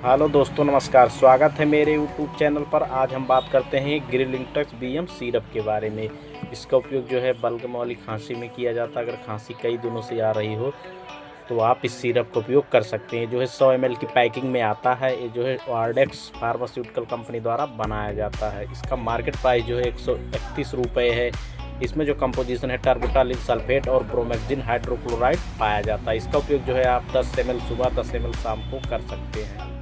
Hello दोस्तों, नमस्कार। स्वागत है मेरे यूट्यूब चैनल पर। आज हम बात करते हैं ग्रिलिंगटेक्स BM सिरप के बारे में। इसका उपयोग जो है बलगम वाली खांसी में किया जाता है। अगर खांसी कई दिनों से आ रही हो तो आप इस सिरप का उपयोग कर सकते हैं। जो है 100 ml की पैकिंग में आता है। ये जो है वार्डेक्स फार्मास्यूटिकल कंपनी द्वारा बनाया जाता है। इसका मार्केट प्राइस जो है 131 रुपये है। इसमें जो कंपोजिशन है टर्बुटालिक सल्फेट और ब्रोमेक्जिन हाइड्रोक्लोराइड पाया जाता है। इसका उपयोग जो है आप 10 ml सुबह 10 ml शाम को कर सकते हैं।